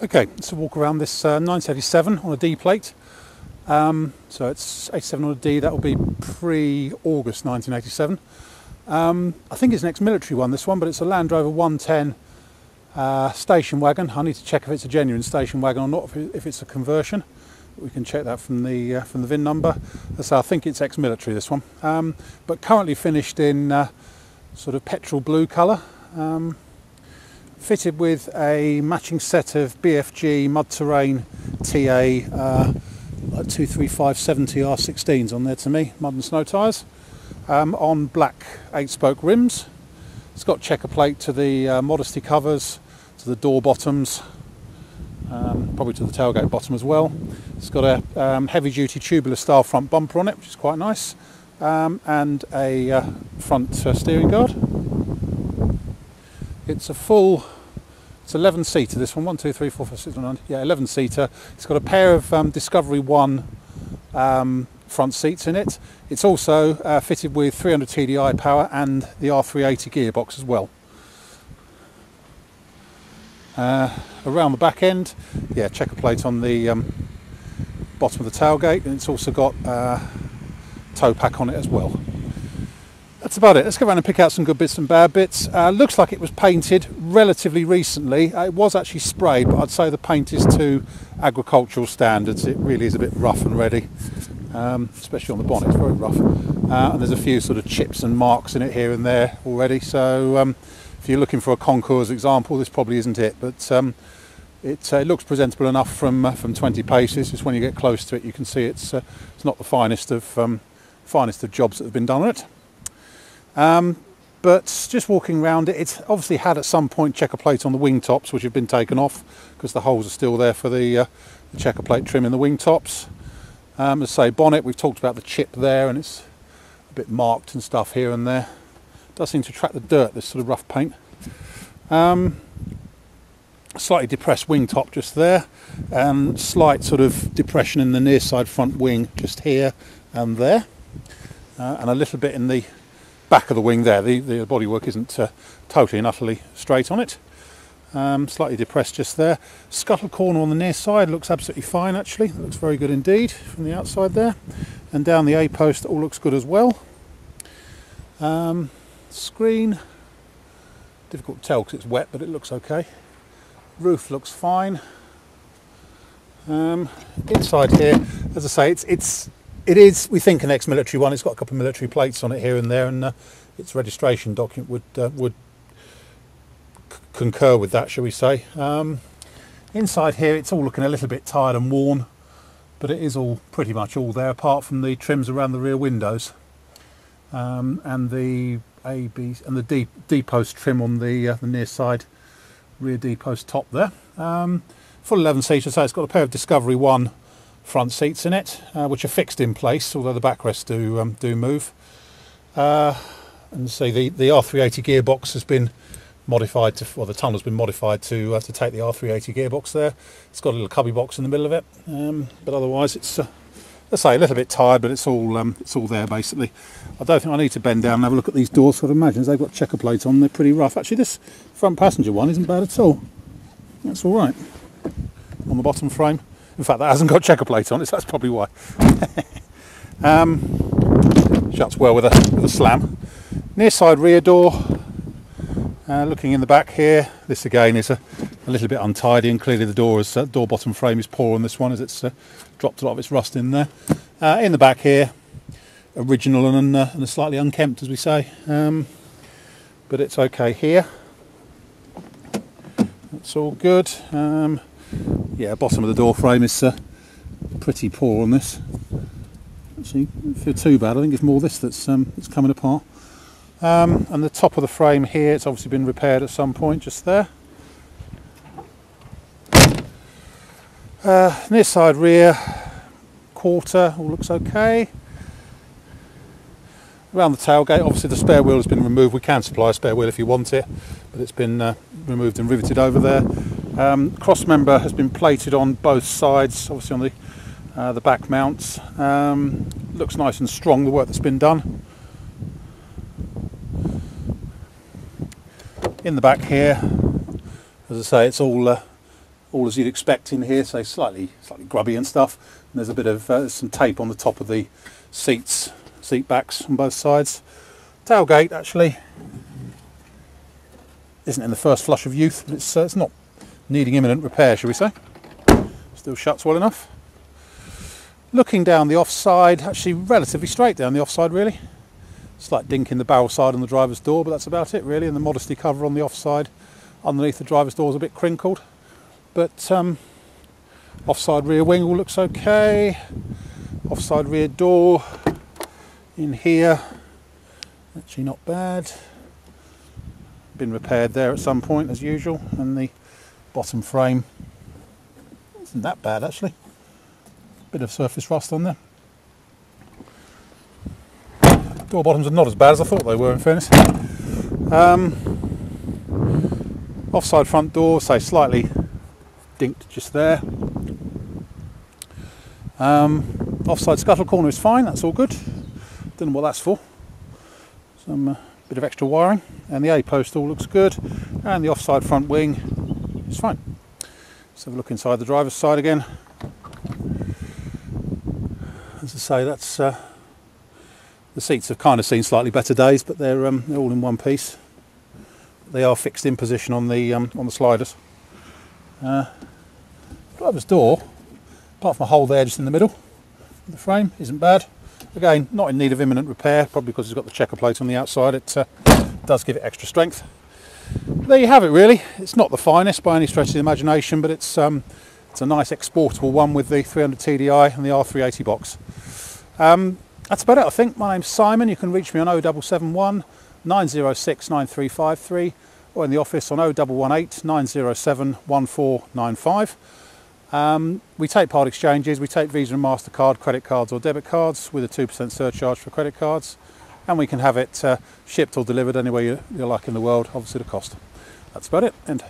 Okay, so walk around this 1987 on a D plate. So it's 87 on a D, that will be pre-August 1987. I think it's an ex-military one, this one, but it's a Land Rover 110 station wagon. I need to check if it's a genuine station wagon or not, if it's a conversion. We can check that from the VIN number. So I think it's ex-military, this one, but currently finished in sort of petrol blue colour, fitted with a matching set of BFG mud terrain TA like 23570 R16s on there to me, mud and snow tyres, on black 8-spoke rims. It's got checker plate to the modesty covers, to the door bottoms, probably to the tailgate bottom as well. It's got a heavy duty tubular style front bumper on it, which is quite nice, and a front steering guard. It's a full, it's 11 seater, this one, 1, 2, 3, 4, 5, 6, 7, 8, yeah, 11 seater. It's got a pair of Discovery 1 front seats in it. It's also fitted with 300 TDI power and the R380 gearbox as well. Around the back end, yeah, checker plate on the bottom of the tailgate, and it's also got tow pack on it as well. That's about it. Let's go around and pick out some good bits and bad bits. Looks like it was painted relatively recently. It was actually sprayed, but I'd say the paint is to agricultural standards. It really is a bit rough and ready, especially on the bonnet. It's very rough, and there's a few sort of chips and marks in it here and there already. So if you're looking for a concours example, this probably isn't it, but it looks presentable enough from 20 paces. Just when you get close to it, you can see it's not the finest of jobs that have been done on it. But just walking around it, it's obviously had at some point checker plates on the wing tops, which have been taken off because the holes are still there for the checker plate trim in the wing tops. As I say, bonnet, we've talked about the chip there, and it's a bit marked and stuff here and there. It does seem to attract the dirt, this sort of rough paint. Slightly depressed wing top just there, and slight sort of depression in the near side front wing just here and there, and a little bit in the back of the wing there. The bodywork isn't totally and utterly straight on it. Slightly depressed just there. Scuttle corner on the near side looks absolutely fine, actually. It looks very good indeed from the outside there. And down the A-post all looks good as well. Screen, difficult to tell because it's wet, but it looks okay. Roof looks fine. Inside here, as I say, it is, we think, an ex-military one. It's got a couple of military plates on it here and there, and its registration document would concur with that, shall we say. Inside here, it's all looking a little bit tired and worn, but it is all pretty much all there, apart from the trims around the rear windows, and the A, B, and the D post trim on the near side rear D post top there. Full 11 seater, so it's got a pair of Discovery 1 front seats in it, which are fixed in place, although the backrests do move. And see, the R380 gearbox has been modified to, well, the tunnel's been modified to take the R380 gearbox there. It's got a little cubby box in the middle of it, but otherwise it's, let's say, a little bit tired, but it's all there basically. I don't think I need to bend down and have a look at these doors. I'd imagine they've got checker plates on. They're pretty rough. Actually, this front passenger one isn't bad at all. That's all right on the bottom frame. In fact, that hasn't got checker plate on it, so that's probably why. Shuts well with a slam. Near side rear door. Looking in the back here, this again is a little bit untidy, and clearly the door bottom frame is poor on this one, as it's dropped a lot of its rust in there. In the back here, original and slightly unkempt, as we say, but it's okay here. That's all good. Yeah, bottom of the door frame is pretty poor on this. Actually, don't feel too bad. I think it's more this that's coming apart. And the top of the frame here, it's obviously been repaired at some point, just there. Near side rear quarter all looks okay. Around the tailgate, obviously the spare wheel has been removed. We can supply a spare wheel if you want it, but it's been removed and riveted over there. Cross member has been plated on both sides, obviously on the back mounts. Looks nice and strong, the work that's been done. In the back here, As I say, it's all as you'd expect in here, so slightly grubby and stuff. And there's a bit of some tape on the top of the seat backs on both sides. Tailgate actually isn't in the first flush of youth, but it's not needing imminent repair, shall we say. Still shuts well enough. Looking down the offside, actually relatively straight down the offside really. Slight dink in the barrel side on the driver's door, but that's about it really, and the modesty cover on the offside underneath the driver's door is a bit crinkled. But offside rear wing all looks okay. Offside rear door in here, actually not bad. Been repaired there at some point as usual, and the bottom frame isn't that bad actually. Bit of surface rust on there. Door bottoms are not as bad as I thought they were, in fairness. Offside front door, say slightly dinked just there. Offside scuttle corner is fine, that's all good. Don't know what that's for. Some bit of extra wiring, and the A-post all looks good, and the offside front wing is fine. Let's have a look inside the driver's side again. As I say, that's the seats have kind of seen slightly better days, but they're all in one piece. They are fixed in position on the sliders. Driver's door, apart from a hole there just in the middle of the frame, isn't bad. Again, not in need of imminent repair, probably because it's got the checker plate on the outside. It does give it extra strength. There you have it really. It's not the finest by any stretch of the imagination, but it's a nice exportable one with the 300 TDI and the R380 box. That's about it, I think. My name's Simon. You can reach me on 0771 906 9353 or in the office on 0118 907 1495. We take part exchanges. We take Visa and MasterCard, credit cards or debit cards with a 2% surcharge for credit cards, and we can have it shipped or delivered anywhere you like in the world, obviously the cost. That's about it. And